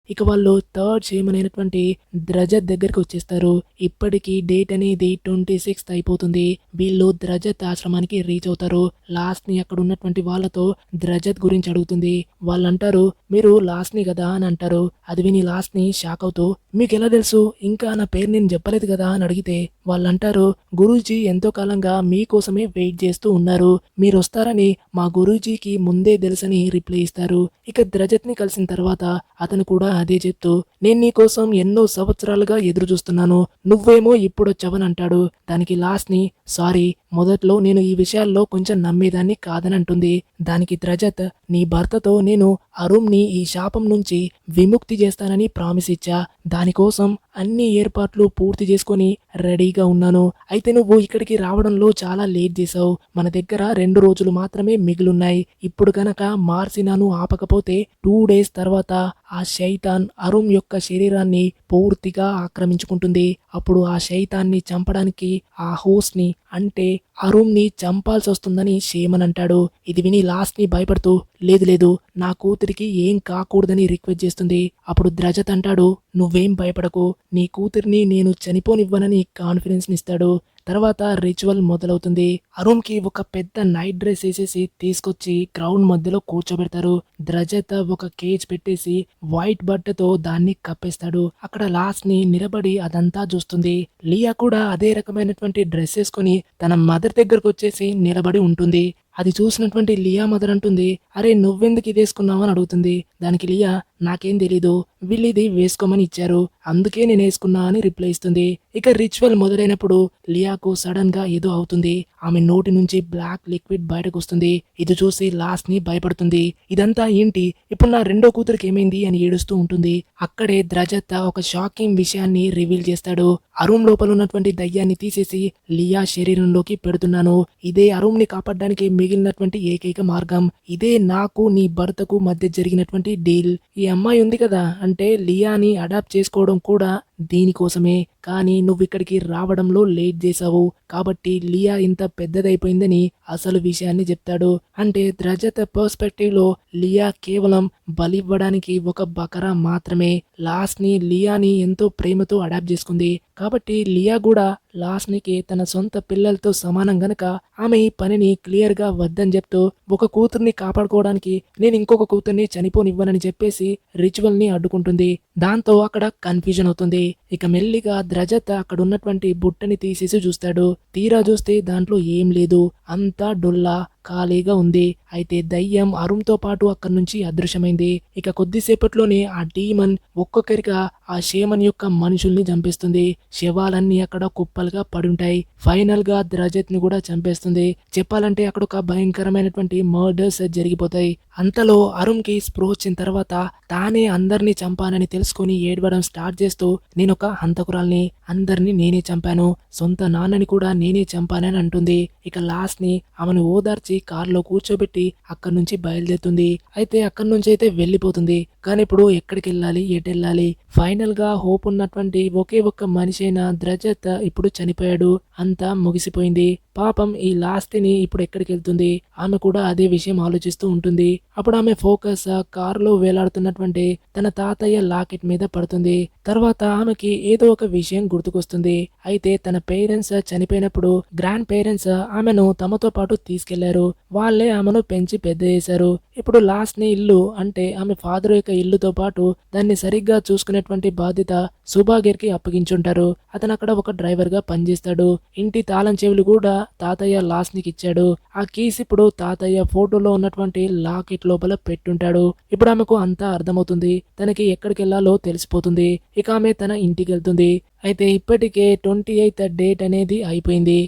A: ఇక వాళ్ళు థర్డ్ షేమనైనటువంటి ద్రజత్ దగ్గరికి వచ్చేస్తారు. ఇప్పటికి డేట్ అనేది 26th అయిపోతుంది. వీళ్ళు ద్రజత్ ఆశ్రమానికి రీచ్ అవుతారు. లాస్ట్ ని అక్కడ ఉన్నటువంటి వాళ్ళతో ద్రజత్ గురించి అడుగుతుంది. వాళ్ళంటారు, మీరు లాస్ట్ ని కదా అని అంటారు. అది విని లాస్ట్ ని షాక్ అవుతూ, మీకు ఎలా తెలుసు, ఇంకా నా పేరు నేను చెప్పలేదు కదా అని అడిగితే వాళ్ళంటారు, గురూజీ ఎంతో కాలంగా మీకోసమే వెయిట్ చేస్తూ ఉన్నారు, మీరు వస్తారని మా గురూజీకి ముందే తెలుసని రిప్లై ఇస్తారు. ఇక ద్రజత్ ని కలిసిన తర్వాత అతను కూడా అదే చెప్తూ, నేను నీకోసం ఎన్నో సంవత్సరాలుగా ఎదురు చూస్తున్నాను, నువ్వేమో ఇప్పుడొచ్చావని అంటాడు. దానికి లాస్ట్ ని సారీ, మొదట్లో నేను ఈ విషయాల్లో కొంచెం నమ్మేదాన్ని కాదని అంటుంది. దానికి ద్రజత్, నీ భర్తతో నేను అరుణ్ ని ఈ శాపం నుంచి విముక్తి చేస్తానని ప్రామిస్ ఇచ్చా, దానికోసం అన్ని ఏర్పాట్లు పూర్తి చేసుకొని రెడీగా ఉన్నాను. అయితే నువ్వు ఇక్కడికి రావడంలో చాలా లేట్ చేసావు. మన దగ్గర 2 రోజులు మాత్రమే మిగిలున్నాయి. ఇప్పుడు కనుక మార్సినాను ఆపకపోతే 2 days తర్వాత ఆ శైతాన్ అరుణ్ యొక్క శరీరాన్ని పూర్తిగా ఆక్రమించుకుంటుంది. అప్పుడు ఆ శైతాన్ని చంపడానికి ఆ హోస్ట్ ని అంటే అరుణ్ ని చంపాల్సి వస్తుందని షేమన్ అంటాడు. ఇది విని లాస్ట్ ని భయపడుతూ, లేదు లేదు, నా కూతురికి ఏం కాకూడదని రిక్వెస్ట్ చేస్తుంది. అప్పుడు ద్రజత్ అంటాడు, నువ్వేం భయపడకు, నీ కూతురిని నేను చనిపోనివ్వనని కాన్ఫిడెన్స్ ఇస్తాడు. తర్వాత రిచువల్ మొదలవుతుంది. అరుణ్ కి ఒక పెద్ద నైట్ డ్రెస్ వేసేసి తీసుకొచ్చి గ్రౌండ్ మధ్యలో కూర్చోబెడతారు. ద్రజత్ ఒక కేజ్ పెట్టేసి వైట్ బట్టతో దాన్ని కప్పేస్తాడు. అక్కడ లాస్ట్ ని నిలబడి అదంతా చూస్తుంది. లియా కూడా అదే రకమైనటువంటి డ్రెస్ వేసుకొని తన మదర్ దగ్గరకు వచ్చేసి నిలబడి ఉంటుంది. అది చూసినటువంటి లియా మదర్ అంటుంది, అరే నువ్వెందుకు ఇది వేసుకున్నావు అని అడుగుతుంది. దానికి లియా, నాకేం తెలీదు, వీళ్ళు ఇది వేసుకోమని ఇచ్చారు, అందుకే నేను వేసుకున్నా అని రిప్లై ఇస్తుంది. ఇక రిచువల్ మొదలైనప్పుడు లియాకు సడన్ గా ఏదో అవుతుంది. ఆమె నోటి నుంచి బ్లాక్ లిక్విడ్ బయటకు వస్తుంది. ఇది చూసి లాస్ట్ ని భయపడుతుంది. ఇదంతా ఏంటి, ఇప్పుడు నా రెండో కూతురికి ఏమైంది అని ఏడుస్తూ ఉంటుంది. అక్కడే ద్రజత్ ఒక షాకింగ్ విషయాన్ని రివీల్ చేస్తాడు. అరుణ్ లోపల ఉన్నటువంటి దయ్యాన్ని తీసేసి లియా శరీరంలోకి పెడుతున్నాను. ఇదే అరుణ్ ని కాపాడడానికి మిగిలినటువంటి ఏకైక మార్గం. ఇదే నాకు నీ భర్తకు మధ్య జరిగినటువంటి డీల్. ఈ అమ్మాయి ఉంది కదా, అంటే లియాని అడాప్ట్ చేసుకోవడం కూడా దీనికోసమే. కానీ నువ్వు ఇక్కడికి రావడంలో లేట్ చేసావు కాబట్టి లియా ఇంత పెద్దదైపోయిందని అసలు విషయాన్ని చెప్తాడు. అంటే ద్రజత్ పర్స్పెక్టివ్ లో లియా కేవలం బలివ్వడానికి ఒక బకరా మాత్రమే. లాస్ట్ ని లియాని ఎంతో ప్రేమతో అడాప్ట్ చేసుకుంది కాబట్టి లియా కూడా లాస్ట్ నికి తన సొంత పిల్లలతో సమానం గనక ఆమె ఈ పనిని క్లియర్ గా వద్దని చెప్తూ ఒక కూతుర్ని కాపాడుకోవడానికి నేను ఇంకొక కూతుర్ని చనిపోనివ్వనని చెప్పేసి రిచువల్ ని అడ్డుకుంటుంది. దాంతో అక్కడ కన్ఫ్యూజన్ అవుతుంది. ఇక మెల్లిగా ద్రజత్ అక్కడ ఉన్నటువంటి బుట్టని తీసేసి చూస్తాడు. తీరా చూస్తే దాంట్లో ఏం లేదు, అంతా డొల్లా ఖాళీగా ఉంది. అయితే దయ్యం అరుణ్తో పాటు అక్కడి నుంచి అదృశ్యమైంది. ఇక కొద్దిసేపట్లోనే ఆ డీమన్ ఒక్కొక్కరిగా ఆ షేమన్ యొక్క మనుషుల్ని చంపేస్తుంది. శవాలన్నీ అక్కడ కుప్పలుగా పడుంటాయి. ఫైనల్ గా ద్రజత్ ని కూడా చంపేస్తుంది. చెప్పాలంటే అక్కడ ఒక భయంకరమైనటువంటి మర్డర్స్ జరిగిపోతాయి. అంతలో అరుణ్ కి స్పృహ వచ్చిన తర్వాత తానే అందరినీ చంపానని తెలుసుకుని ఏడవడం స్టార్ట్ చేస్తూ, నేనొక హంతకురాల్ని, అందరినీ నేనే చంపాను, సొంత నాన్నని కూడా నేనే చంపానని అంటుంది. ఇక లాస్ట్ ని ఆమెను ఓదార్చి చేసి కార్లో కూర్చోబెట్టి అక్కడి నుంచి బయలుదేరుతుంది. అయితే అక్కడి నుంచి అయితే వెళ్ళిపోతుంది. కానీ ఇప్పుడు ఎక్కడికి వెళ్ళాలి, ఎటు వెళ్ళాలి? ఫైనల్ గా హోప్ ఉన్నటువంటి ఒకే ఒక్క మనిషి అయిన ద్రజత్ ఇప్పుడు చనిపోయాడు. అంతా ముగిసిపోయింది. పాపం ఈ లాస్ట్ని ఇప్పుడు ఎక్కడికి వెళ్తుంది? ఆమె కూడా అదే విషయం ఆలోచిస్తూ ఉంటుంది. అప్పుడు ఆమె ఫోకస్ కారులో వేలాడుతున్నటువంటి తన తాతయ్య లాకెట్ మీద పడుతుంది. తర్వాత ఆమెకి ఏదో ఒక విషయం గుర్తుకొస్తుంది. అయితే తన పేరెంట్స్ చనిపోయినప్పుడు గ్రాండ్ పేరెంట్స్ ఆమెను తమతో పాటు తీసుకెళ్లారు. వాళ్ళే ఆమెను పెంచి పెద్ద చేశారు. ఇప్పుడు లాస్ట్ ని ఇల్లు అంటే ఆమె ఫాదర్ యొక్క ఇల్లుతో పాటు దాన్ని సరిగ్గా చూసుకునేటువంటి బాధ్యత సుభాగర్ కి అప్పగించుంటారు. అతను అక్కడ ఒక డ్రైవర్ గా పనిచేస్తాడు. ఇంటి తాళం చెవులు కూడా తాతయ్య లాస్ట్ నికి ఇచ్చాడు. ఆ కీస్ ఇప్పుడు తాతయ్య ఫోటోలో ఉన్నటువంటి లాకెట్ లోపల పెట్టుంటాడు. ఇప్పుడు ఆమెకు అంతా అర్థమవుతుంది. తనకి ఎక్కడికి వెళ్లాలో తెలిసిపోతుంది. ఇక ఆమె తన ఇంటికి వెళ్తుంది. అయితే ఇప్పటికే 28th డేట్ అనేది అయిపోయింది.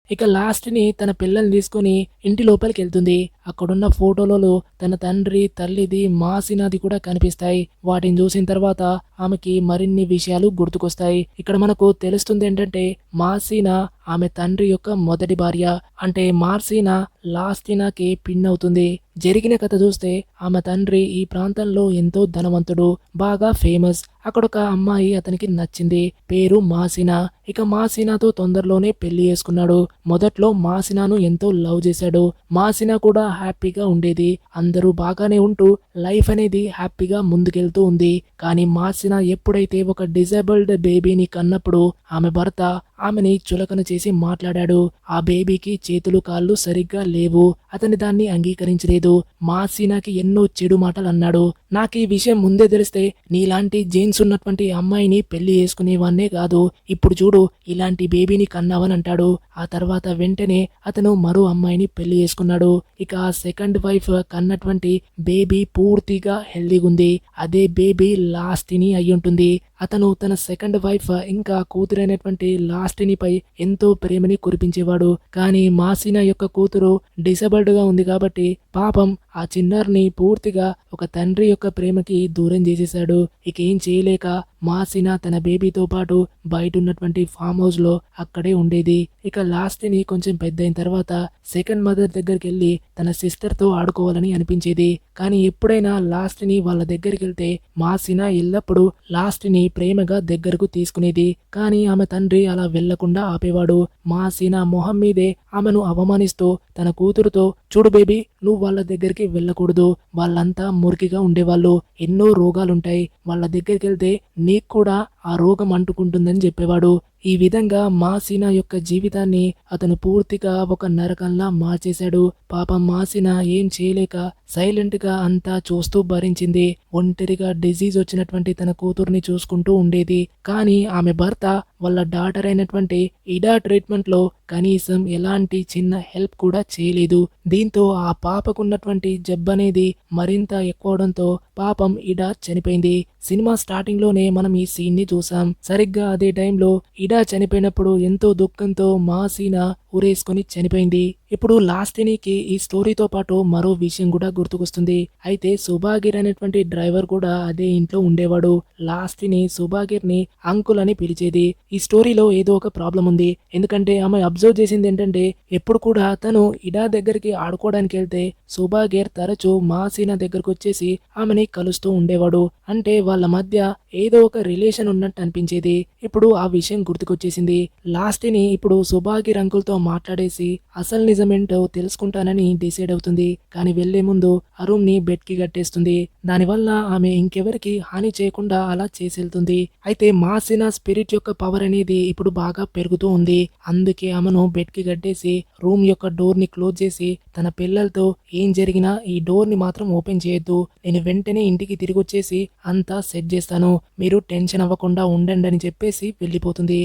A: ఇక లాస్ట్ ని తన పిల్లల్ని తీసుకుని ఇంటి లోపలికి వెళ్తుంది. అక్కడున్న ఫోటోలలో తన తండ్రి, తల్లిది, మాసినాది కూడా కనిపిస్తాయి. వాటిని చూసిన తర్వాత ఆమెకి మరిన్ని విషయాలు గుర్తుకొస్తాయి. ఇక్కడ మనకు తెలుస్తుంది ఏంటంటే మాసినా ఆమె తండ్రి యొక్క మొదటి భార్య. అంటే మార్సినా లాస్టినాకి పిన్ అవుతుంది. జరిగిన కథ చూస్తే ఆమె తండ్రి ఈ ప్రాంతంలో ఎంతో ధనవంతుడు, బాగా ఫేమస్. అక్కడొక అమ్మాయి అతనికి నచ్చింది. పేరు మాసినా. ఇక మాసినాతో తొందరలోనే పెళ్లి చేసుకున్నాడు. మొదట్లో మాసినాను ఎంతో లవ్ చేశాడు. మాసినా కూడా హ్యాపీగా ఉండేది. అందరూ బాగానే ఉంటూ లైఫ్ అనేది హ్యాపీగా ముందుకెళ్తూ ఉంది. కానీ మాసినా ఎప్పుడైతే ఒక డిజేబుల్డ్ బేబీని కన్నప్పుడు ఆమె భర్త ఆమెని చులకన చేసి మాట్లాడాడు. ఆ బేబీకి చేతులు కాళ్ళు సరిగ్గా లేవు. అతని దాన్ని అంగీకరించలేదు. మాసినాకి ఎన్నో చెడు మాటలు అన్నాడు. నాకు ఈ విషయం ముందే తెలిస్తే నీలాంటి జీన్స్ ఉన్నటువంటి అమ్మాయిని పెళ్లి చేసుకునేవాన్నే కాదు. ఇప్పుడు చూడు ఇలాంటి బేబీని కన్నావని అంటాడు. ఆ తర్వాత వెంటనే అతను మరో అమ్మాయిని పెళ్లి చేసుకున్నాడు. ఇక ఆ సెకండ్ వైఫ్ కన్నటువంటి బేబీ పూర్తిగా హెల్దీగా ఉంది. అదే బేబీ లాస్టిని అయ్యుంటుంది. అతను తన సెకండ్ వైఫ్ ఇంకా కూతురైనటువంటి లాస్టినిపై ఎంతో ప్రేమని కురిపించేవాడు. కానీ మాసినా యొక్క కూతురు డిసేబుల్డ్ గా ఉంది కాబట్టి పాపం ఆ చిన్నారిని పూర్తిగా ఒక తండ్రి యొక్క ప్రేమకి దూరం చేసేశాడు. ఇక ఏం చేయలేక మాసినా తన బేబీతో పాటు బయట ఉన్నటువంటి ఫామ్ హౌస్ లో అక్కడే ఉండేది. ఇక లాస్ట్ని కొంచెం పెద్ద అయిన తర్వాత సెకండ్ మదర్ దగ్గరికి వెళ్ళి తన సిస్టర్ తో ఆడుకోవాలని అనిపించేది. కానీ ఎప్పుడైనా లాస్ట్ని వాళ్ళ దగ్గరికి వెళ్తే మాసినా ఎల్లప్పుడూ లాస్ట్ని ప్రేమగా దగ్గరకు తీసుకునేది. కానీ ఆమె తండ్రి అలా వెళ్లకుండా ఆపేవాడు. మాసినా మొహం మీదే ఆమెను అవమానిస్తూ తన కూతురుతో చూడు బేబీ నువ్వు వాళ్ళ దగ్గరికి వెళ్ళకూడదు. వాళ్ళంతా మురికిగా ఉండేవాళ్ళు. ఎన్నో రోగాలుంటాయి. వాళ్ళ దగ్గరికి వెళ్తే నీకు కూడా ఆ రోగం అంటుకుంటుందని చెప్పేవాడు. ఈ విధంగా మాసినా యొక్క జీవితాన్ని అతను పూర్తిగా ఒక నరకంలా మార్చేశాడు. పాపం మాసినా ఏం చేయలేక సైలెంట్ గా అంతా చూస్తూ భరించింది. ఒంటరిగా డిజీజ్ వచ్చినటువంటి తన కూతుర్ని చూసుకుంటూ ఉండేది. కానీ ఆమె భర్త వాళ్ళ డాటర్ అయినటువంటి ఇడా ట్రీట్మెంట్ లో కనీసం ఎలాంటి చిన్న హెల్ప్ కూడా చేయలేదు. దీంతో ఆ పాపకున్నటువంటి జబ్బనేది మరింత ఎక్కువడంతో పాపం ఇడా చనిపోయింది. సినిమా స్టార్టింగ్ లోనే మనం ఈ సీన్ ని చూసాం. సరిగ్గా అదే టైంలో ఇడా చనిపోయినప్పుడు ఎంతో దుఃఖంతో మాసినా ఊరేసుకొని చనిపోయింది. ఇప్పుడు లాస్టినికి ఈ స్టోరీతో పాటు మరో విషయం కూడా గుర్తుకొస్తుంది. అయితే సుభాగిర్ అనేటువంటి డ్రైవర్ కూడా అదే ఇంట్లో ఉండేవాడు. లాస్టిని సుభాగిర్ ని అంకుల్ అని పిలిచేది. ఈ స్టోరీలో ఏదో ఒక ప్రాబ్లం ఉంది. ఎందుకంటే ఆమె అబ్జర్వ్ చేసింది ఏంటంటే ఎప్పుడు కూడా తను ఇడా దగ్గరికి ఆడుకోవడానికి వెళ్తే సుభాగిర్ తరచూ మాసినా దగ్గరకు వచ్చేసి ఆమెని కలుస్తూ ఉండేవాడు. అంటే వాళ్ళ మధ్య ఏదో ఒక రిలేషన్ ఉన్నట్టు అనిపించేది. ఇప్పుడు ఆ విషయం గుర్తుకొచ్చేసింది. లాస్ట్ని ఇప్పుడు సుభాగిర్ అంకుల్ తో మాట్లాడేసి అసలు నిజమేంటో తెలుసుకుంటానని డిసైడ్ అవుతుంది. కానీ వెళ్లే ముందు అరుణ్ ని బెడ్ కి కట్టేస్తుంది. దానివల్ల ఆమె ఇంకెవరికి హాని చేయకుండా అలా చేసేళ్తుంది. అయితే మాసినా స్పిరిట్ యొక్క పవర్ అనేది ఇప్పుడు బాగా పెరుగుతూ ఉంది. అందుకే ఆమెను బెడ్ కి కట్టేసి రూమ్ యొక్క డోర్ ని క్లోజ్ చేసి తన పిల్లలతో ఏం జరిగినా ఈ డోర్ ని మాత్రం ఓపెన్ చేయొద్దు. నేను వెంటనే ఇంటికి తిరిగి వచ్చేసి అంతా సెట్ చేస్తాను. మీరు టెన్షన్ అవ్వకుండా ఉండండి అని చెప్పేసి వెళ్ళిపోతుంది.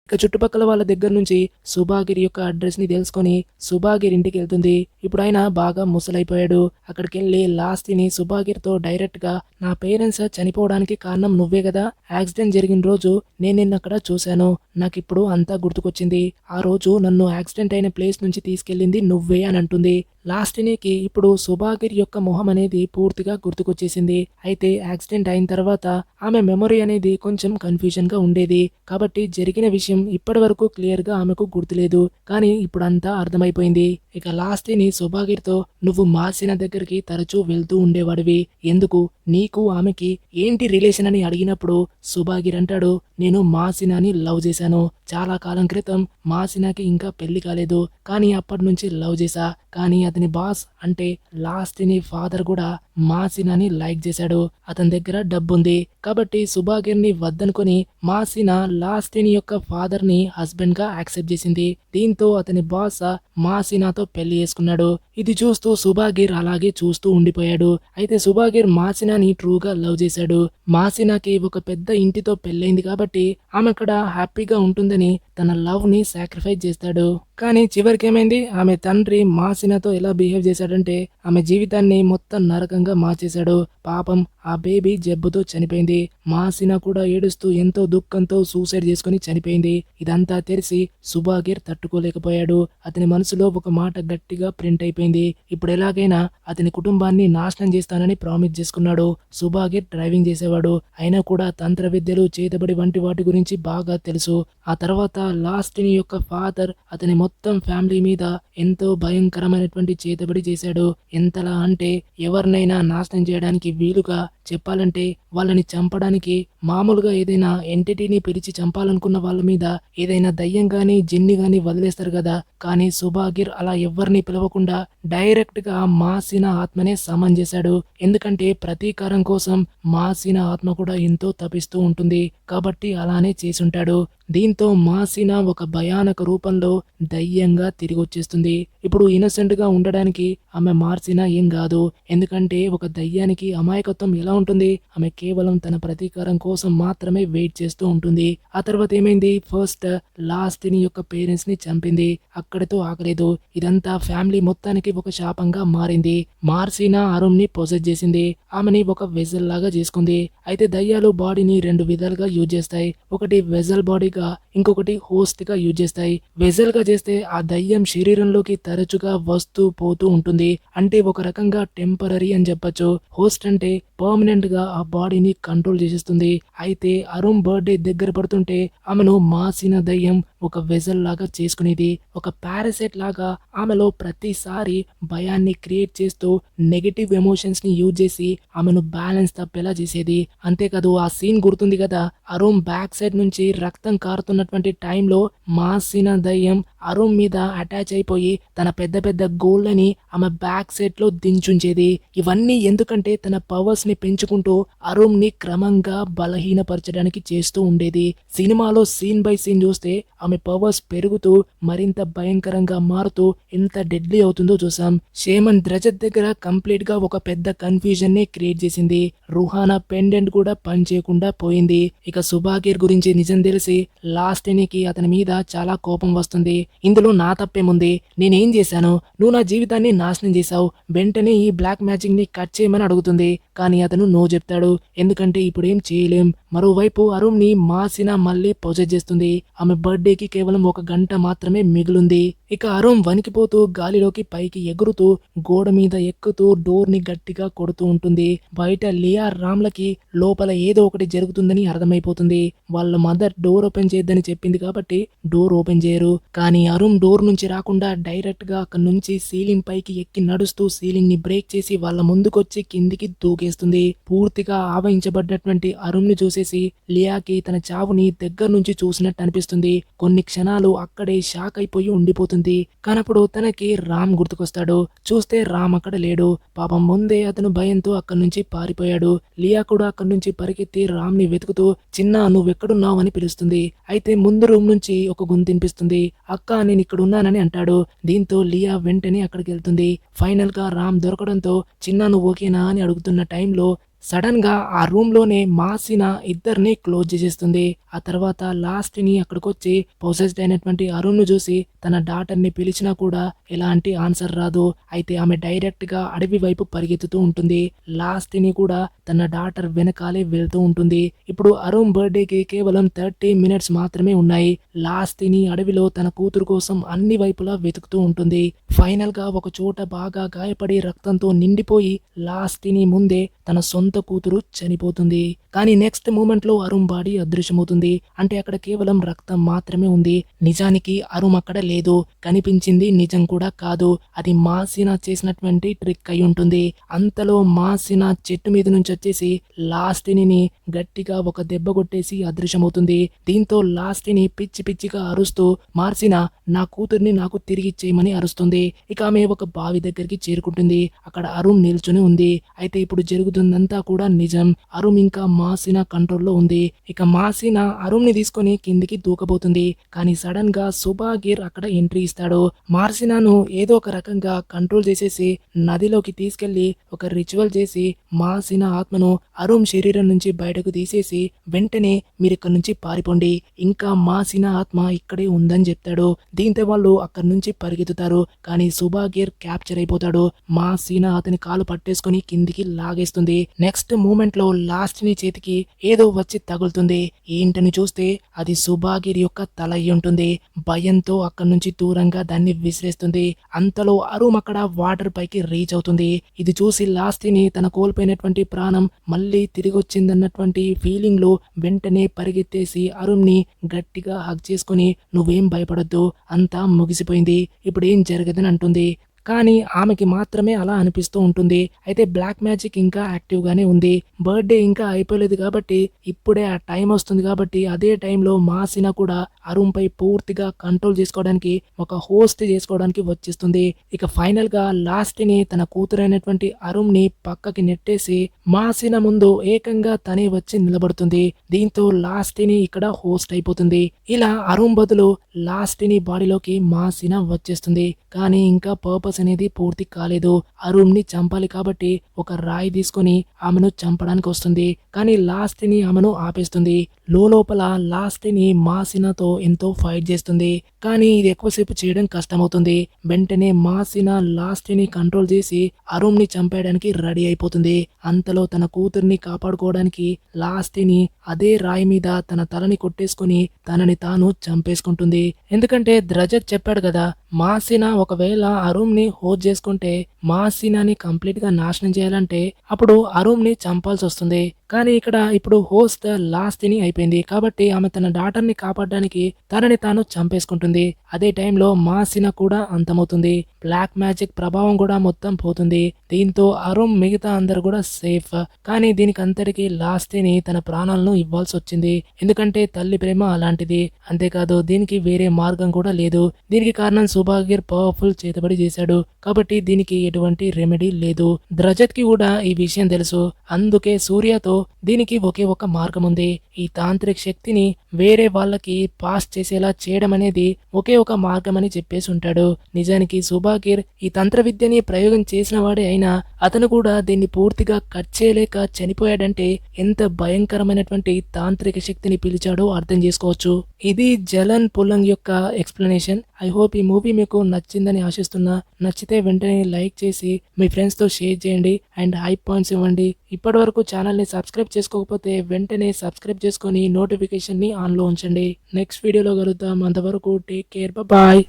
A: ఇక చుట్టుపక్కల వాళ్ళ దగ్గర నుంచి సుభాగిరి యొక్క అడ్రస్ ని తెలుసుకొని సుభాగిరి ఇంటికి వెళ్తుంది. ఇప్పుడు ఆయన బాగా ముసలైపోయాడు. అక్కడికి వెళ్ళి లాస్ట్ని సుభాగిరితో డైరెక్ట్ గా నా పేరెంట్స్ చనిపోవడానికి కారణం నువ్వే కదా. యాక్సిడెంట్ జరిగిన రోజు నేను నిన్న అక్కడ చూశాను. నాకు ఇప్పుడు అంతా గుర్తుకొచ్చింది. ఆ రోజు నన్ను యాక్సిడెంట్ అయిన ప్లేస్ నుంచి తీసుకెళ్ళింది నువ్వే అని అంటుంది. లాస్టినికి ఇప్పుడు సుభాగిర్ యొక్క మొహం అనేది పూర్తిగా గుర్తుకొచ్చేసింది. అయితే యాక్సిడెంట్ అయిన తర్వాత ఆమె మెమొరీ అనేది కొంచెం కన్ఫ్యూజన్ గా ఉండేది. కాబట్టి జరిగిన విషయం ఇప్పటి వరకు క్లియర్ గా ఆమెకు గుర్తులేదు. కానీ ఇప్పుడంతా అర్థమైపోయింది. ఇక లాస్టిని సుభాగిర్తో నువ్వు మాసిన దగ్గరికి తరచూ వెళ్తూ ఉండేవాడివి, ఎందుకు, నీకు ఆమెకి ఏంటి రిలేషన్ అని అడిగినప్పుడు సుభాగిర్ అంటాడు, నేను మాసినాని లవ్ చేశాను. చాలా కాలం క్రితం మాసినాకి ఇంకా పెళ్లి కాలేదు, కానీ అప్పటి నుంచి లవ్ చేశా. కానీ అతని బాస్ అంటే లాస్టిని ఫాదర్ కూడా మాసినాని లైక్ చేశాడు. అతని దగ్గర డబ్బుంది కాబట్టి సుభాగిర్ని వద్దనుకొని మాసినా లాస్టిని యొక్క ఫాదర్ ని హస్బెండ్ గా యాక్సెప్ట్ చేసింది. దీంతో అతని బాస్ మాసినాతో పెళ్లి చేసుకున్నాడు. ఇది చూస్తూ సుభాగిర్ అలాగే చూస్తూ ఉండిపోయాడు. అయితే సుభాగిర్ మాసినాని ట్రూగా లవ్ చేశాడు. మాసినాకి ఒక పెద్ద ఇంటితో పెళ్ళైంది కాబట్టి ఆమె అక్కడ హ్యాపీగా ఉంటుందని తన లవ్ ని సాక్రిఫైస్ చేస్తాడు. కానీ చివరికి ఏమైంది, ఆమె తండ్రి మాసినాతో ఎలా బిహేవ్ చేశాడంటే ఆమె జీవితాన్ని మొత్తం నరకంగా మార్చేశాడు. పాపం ఆ బేబీ జబ్బుతో చనిపోయింది. మాసినా కూడా ఏడుస్తూ ఎంతో దుఃఖంతో సూసైడ్ చేసుకుని చనిపోయింది. ఇదంతా తెలిసి సుభాగిర్ తట్టుకోలేకపోయాడు. అతని మనసులో ఒక మాట గట్టిగా ప్రింట్ అయిపోయింది. ఇప్పుడు ఎలాగైనా అతని కుటుంబాన్ని నాశనం చేస్తానని ప్రామిస్ చేసుకున్నాడు. సుభాగిర్ డ్రైవింగ్ చేసేవాడు, అయినా కూడా తంత్ర విద్యలు, చేతబడి వంటి వాటి గురించి బాగా తెలుసు. ఆ తర్వాత లాస్టిని యొక్క ఫాదర్ అతని మొత్తం ఫ్యామిలీ మీద ఎంతో భయంకరమైనటువంటి చేతబడి చేశాడు. ఎంతలా అంటే ఎవరినైనా నాశనం చేయడానికి వీలుగా, చెప్పాలంటే వాళ్ళని చంపడానికి మామూలుగా ఏదైనా ఎంటిటీని పిలిచి చంపాలనుకున్న వాళ్ళ మీద ఏదైనా దయ్యం గాని జిన్ని గాని వదిలేస్తారు కదా, కానీ సుభాగిర్ అలా ఎవరిని పిలవకుండా డైరెక్ట్ గా మాసిన ఆత్మనే సమన్ చేశాడు. ఎందుకంటే ప్రతీకారం కోసం మాసిన ఆత్మ కూడా ఎంతో తపిస్తూ ఉంటుంది కాబట్టి అలానే చేసుంటాడు. దీంతో మాసిన ఒక భయానక రూపంలో దయ్యంగా తిరిగి వచ్చేస్తుంది. ఇప్పుడు ఇన్నోసెంట్ గా ఉండడానికి ఆమె మార్చిన ఏం కాదు. ఎందుకంటే ఒక దయ్యానికి అమాయకత్వం ఎలా ఉంటుంది, ఆమె కేవలం తన ప్రతీకారం కోసం మాత్రమే వెయిట్ చేస్తూ ఉంటుంది. ఆ తర్వాత ఏమైంది, ఫస్ట్ లాస్టిని యొక్క పేరెంట్స్ ని చంపింది. అక్కడితో ఆగలేదు, ఇదంతా ఫ్యామిలీ మొత్తానికి ఒక శాపంగా మారింది. మార్సినా అరుణ్ ని పొజెస్ చేసింది, ఆమెని ఒక వెజల్ లాగా చేసుకుంది. అయితే దయ్యాలు బాడీని రెండు విధాలుగా యూజ్ చేస్తాయి. ఒకటి వెజల్ బాడీగా, ఇంకొకటి హోస్ట్ గా యూజ్ చేస్తాయి. వెజల్ గా చేస్తే ఆ దయ్యం శరీరంలోకి తరచుగా వస్తూ పోతూ ఉంటుంది, అంటే ఒక రకంగా టెంపరరీ అని చెప్పొచ్చు. హోస్ట్ అంటే పర్మనెంట్ గా ఆ బాడీని కంట్రోల్ చేసేస్తుంది. అయితే అరుణ్ బర్త్డే దగ్గర పడుతుంటే ఆమెను మాసిన దయ్యం ఒక వెజల్ లాగా చేసుకునేది. ఒక పారాసైట్ లాగా ఆమెలో ప్రతిసారి భయాన్ని క్రియేట్ చేస్తూ నెగటివ్ ఎమోషన్స్ ని యూజ్ చేసి ఆమెను బ్యాలెన్స్ తప్పేలా చేసేది. అంతేకాదు ఆ సీన్ గుర్తుంది కదా, అరుణ్ బ్యాక్ సైడ్ నుంచి రక్తం కారుతున్నటువంటి టైంలో మాసిన దయ్యం అరుణ్ మీద అటాచ్ అయిపోయి తన పెద్ద పెద్ద గోళ్ళని ఆమె బ్యాక్ సైడ్ లో దించుంచేది. ఇవన్నీ ఎందుకంటే తన పవర్స్ ని పెంచుకుంటూ అరుణ్ ని క్రమంగా బలహీనపరచడానికి చేస్తూ ఉండేది. సినిమాలో సీన్ బై సీన్ చూస్తే ఆమె పవర్స్ పెరుగుతూ మరింత భయంకరంగా మారుతూ ఎంత డెడ్లీ అవుతుందో చూసాం. షేమన్ ద్రజత్ దగ్గర కంప్లీట్ గా ఒక పెద్ద కన్ఫ్యూజన్ ని క్రియేట్ చేసింది. రుహానా పెండెంట్ కూడా పనిచేయకుండా పోయింది. ఇక సుభాగిర్ గురించి నిజం తెలిసి లాస్టినికి అతని మీద చాలా కోపం వస్తుంది. ఇందులో నా తప్పేముంది, నేనేం చేశాను, నువ్వు నా జీవితాన్ని నాశనం చేశావు, వెంటనే ఈ బ్లాక్ మ్యాజిక్ ని కట్ చేయమని అడుగుతుంది. కానీ అతను నో చెప్తాడు, ఎందుకంటే ఇప్పుడు ఏం చేయలేం. మరోవైపు అరుణ్ ని మాసిన మళ్ళీ పొజెస్ చేస్తుంది. ఆమె బర్త్డేకి కేవలం 1 గంట మాత్రమే మిగిలింది. ఇక అరుణ్ వణికిపోతూ గాలిలోకి పైకి ఎగురుతూ గోడ మీద ఎక్కుతూ డోర్ ని గట్టిగా కొడుతూ ఉంటుంది. బయట లియా రామ్లకి లోపల ఏదో ఒకటి జరుగుతుందని అర్థమైపోతుంది. వాళ్ళ మదర్ డోర్ ఓపెన్ చేయొద్దని చెప్పింది కాబట్టి డోర్ ఓపెన్ చేయరు. కానీ అరుణ్ డోర్ నుంచి రాకుండా డైరెక్ట్ గా అక్కడి నుంచి సీలింగ్ పైకి ఎక్కి నడుస్తూ సీలింగ్ ని బ్రేక్ చేసి వాళ్ళ ముందుకొచ్చి కిందికి దూకేస్తుంది. పూర్తిగా ఆవహించబడ్డటువంటి అరుణ్ ని చూసేసి లియాకి తన చావుని దగ్గర నుంచి చూసినట్టు అనిపిస్తుంది. కొన్ని క్షణాలు అక్కడే షాక్ అయిపోయి ఉండిపోతుంది. కానప్పుడు తనకి రామ్ గుర్తుకొస్తాడు. చూస్తే రామ్ అక్కడ లేడు. పాపం ముందే అతను భయంతో అక్కడి నుంచి పారిపోయాడు. లియా కూడా అక్కడి నుంచి పరిగెత్తి రామ్ ని వెతుకుతూ చిన్నా నువ్వెక్కడున్నావు అని పిలుస్తుంది. అయితే ముందు రూమ్ నుంచి ఒక గొంతు వినిపిస్తుంది, అక్క నేను ఇక్కడ ఉన్నానని అంటాడు. దీంతో లియా వెంటనే అక్కడికి వెళ్తుంది. ఫైనల్ గా రామ్ దొరకడంతో చిన్నా నువ్వు ఓకేనా అని అడుగుతున్న టైంలో సడన్ గా ఆ రూమ్ లోనే మాసిన ఇద్దరిని క్లోజ్ చేసేస్తుంది. ఆ తర్వాత లాస్ట్ ని అక్కడికొచ్చి పొసెస్డ్ అయినటువంటి అరుణ్ ను చూసి తన డాటర్ ని పిలిచినా కూడా ఎలాంటి ఆన్సర్ రాదు. అయితే ఆమె డైరెక్ట్ గా అడవి వైపు పరిగెత్తుతూ ఉంటుంది. లాస్ట్ ని కూడా తన డాటర్ వెనకాలే వెళ్తూ ఉంటుంది. ఇప్పుడు అరుణ్ బర్త్డేకి కేవలం 30 మినిట్స్ మాత్రమే ఉన్నాయి. లాస్ట్ ని అడవిలో తన కూతురు కోసం అన్ని వైపులా వెతుకుతూ ఉంటుంది. ఫైనల్ గా ఒక చోట బాగా గాయపడి రక్తంతో నిండిపోయి లాస్ట్ ని ముందే తన సొంత కూతురు చనిపోతుంది. కానీ నెక్స్ట్ మూమెంట్ లో అరుణ్ బాడీ అదృశ్యమవుతుంది. అంటే అక్కడ కేవలం రక్తం మాత్రమే ఉంది. నిజానికి అరుణ్ అక్కడ లేదు. కనిపించింది నిజం కూడా కాదు. అది మాసినా చేసినటువంటి ట్రిక్ అయి ఉంటుంది. అంతలో మాసినా చెట్టు మీద నుంచి వచ్చేసి లాస్ట్ ని గట్టిగా ఒక దెబ్బ కొట్టేసి అదృశ్యమవుతుంది. దీంతో లాస్ట్ ని పిచ్చి పిచ్చిగా అరుస్తూ మార్సినా నా కూతుర్ని నాకు తిరిగి ఇచ్చేయమని అరుస్తుంది. ఇక ఆమె ఒక బావి దగ్గరికి చేరుకుంటుంది. అక్కడ అరుణ్ నిల్చుని ఉంది. అయితే ఇప్పుడు జరుగుతుందంతా కూడా నిజం. అరుణ్ ఇంకా మాసినా కంట్రోల్లో ఉంది. ఇక మాసినా అరుణ్ ని తీసుకొని కిందికి దూకబోతుంది. కానీ సడన్ గా సుబాగిర్ అక్కడ ఎంట్రీ ఇస్తాడు. మార్సినాను ఏదో ఒక రకంగా కంట్రోల్ చేసేసి నదిలోకి తీసుకెళ్లి ఒక రిచువల్ చేసి మాసినా ఆత్మను అరుణ్ శరీరం నుంచి బయటకు తీసేసి వెంటనే మీరిక్కడి నుంచి పారిపోండి, ఇంకా మాసినా ఆత్మ ఇక్కడే ఉందని చెప్తాడు. దీంతో వాళ్ళు అక్కడి నుంచి పరిగెత్తుతారు. కానీ సుబాగిర్ క్యాప్చర్ అయిపోతాడు. మాసినా అతని కాలు పట్టేసుకుని కిందికి లాగేస్తుంది. నెక్స్ట్ మూమెంట్ లో లాస్ట్ ని చేతికి ఏదో వచ్చి తగులుతుంది. ఏంటని చూస్తే అది సుబాగిర్ యొక్క తల అయి ఉంటుంది. భయంతో అక్కడి నుంచి దూరంగా దాన్ని విసిరేస్తుంది. అంతలో అరుణ్ అక్కడ వాటర్ పైకి రీచ్ అవుతుంది. ఇది చూసి లాస్ట్ ని తన కోల్పోయినటువంటి ప్రాణం మళ్ళీ తిరిగి వచ్చిందన్నటువంటి ఫీలింగ్ లో వెంటనే పరిగెత్తేసి అరుణ్ ని గట్టిగా హగ్ చేసుకుని నువ్వేం భయపడొద్దు, అంతా ముగిసిపోయింది, ఇప్పుడు ఏం జరగదని అంటుంది. కానీ ఆమెకి మాత్రమే అలా అనిపిస్తూ ఉంటుంది. అయితే బ్లాక్ మ్యాజిక్ ఇంకా యాక్టివ్ గానే ఉంది. బర్త్డే ఇంకా అయిపోలేదు కాబట్టి ఇప్పుడే ఆ టైం వస్తుంది కాబట్టి అదే టైంలో మాసినా కూడా అరుణ్ పై పూర్తిగా కంట్రోల్ చేసుకోవడానికి ఒక హోస్ట్ చేసుకోవడానికి వచ్చేస్తుంది. ఇక ఫైనల్ గా లాస్ట్ ని తన కూతురైనటువంటి అరుణ్ ని పక్కకి నెట్టేసి మాసినా ముందు ఏకంగా తనే వచ్చి నిలబడుతుంది. దీంతో లాస్ట్ ని ఇక్కడ హోస్ట్ అయిపోతుంది. ఇలా అరుణ్ బదులు లాస్ట్ ని బాడీలోకి మాసినా వచ్చేస్తుంది. కానీ ఇంకా పర్పస్ అనేది పూర్తి కాలేదు. అరుణ్ ని చంపాలి కాబట్టి ఒక రాయి తీసుకొని ఆమెను చంపడానికి వస్తుంది. కానీ లాస్ట్ ని ఆమెను ఆపేస్తుంది. లోపల లాస్ట్ ని మాసినాతో ఎంతో ఫైట్ చేస్తుంది. కానీ ఇది ఎక్కువసేపు చేయడం కష్టమవుతుంది. వెంటనే మాసినా లాస్ట్ ని కంట్రోల్ చేసి అరుణ్ ని చంపేయడానికి రెడీ అయిపోతుంది. అంతలో తన కూతుర్ని కాపాడుకోవడానికి లాస్ట్ ని అదే రాయి మీద తన తలని కొట్టేసుకుని తనని తాను చంపేసుకుంటుంది. ఎందుకంటే ద్రజత్ చెప్పాడు కదా, మాసినా ఒకవేళ అరుణ్ ని హోస్ట్ చేసుకుంటే మాసినాని కంప్లీట్ గా నాశనం చేయాలంటే అప్పుడు అరుణ్ ని చంపాల్సి వస్తుంది. కానీ ఇక్కడ ఇప్పుడు హోస్ట్ లాస్ట్ ని అయిపోయింది కాబట్టి ఆమె తన డాటర్ ని కాపాడడానికి తనని తాను చంపేసుకుంటుంది. అదే టైంలో మాసినా కూడా అంతమవుతుంది. బ్లాక్ మ్యాజిక్ ప్రభావం కూడా మొత్తం పోతుంది. దీంతో అరుణ్ మిగతా అందరు కూడా సేఫ్. కానీ దీనికి అంతటికి లాస్ట్ ని తన ప్రాణాలను ఇవ్వాల్సి వచ్చింది. ఎందుకంటే తల్లి ప్రేమ అలాంటిది. అంతేకాదు దీనికి వేరే మార్గం కూడా లేదు. దీనికి కారణం సుబాగిర్ పవర్ఫుల్ చేతబడి చేశాడు కాబట్టి దీనికి ఎటువంటి రెమెడీ లేదు. ద్రజత్ కి కూడా ఈ విషయం తెలుసు. అందుకే సూర్యతో దీనికి ఒకే ఒక మార్గం ఉంది. ఈ తాంత్రిక శక్తిని వేరే వాళ్ళకి పాస్ చేసేలా చేయడం అనేది ఒకే ఒక మార్గం అని చెప్పేసి ఉంటాడు. నిజానికి సుబాగిర్ ఈ తంత్ర విద్యని ప్రయోగం చేసిన వాడే అయినా అతను కూడా దీన్ని పూర్తిగా కట్ చేయలేక చనిపోయాడంటే ఎంత భయంకరమైనటువంటి తాంత్రిక శక్తిని పిలిచాడో అర్థం చేసుకోవచ్చు. ఇది జలన్ పులంగ్ యొక్క ఎక్స్ప్లెనేషన్. ఐ హోప్ ఈ మూవీ మీకు నచ్చిందని ఆశిస్తున్నా. నచ్చితే వెంటనే లైక్ చేసి మీ ఫ్రెండ్స్ తో షేర్ చేయండి అండ్ హై పాయింట్స్ ఇవ్వండి. ఇప్పటి వరకు ఛానల్ ని సబ్స్క్రైబ్ చేసుకోకపోతే వెంటనే సబ్స్క్రైబ్ చేసుకొని నోటిఫికేషన్ ని ఆన్ లో ఉంచండి. నెక్స్ట్ వీడియోలో కలుద్దాం. అంతవరకు టేక్ కేర్, బాయ్.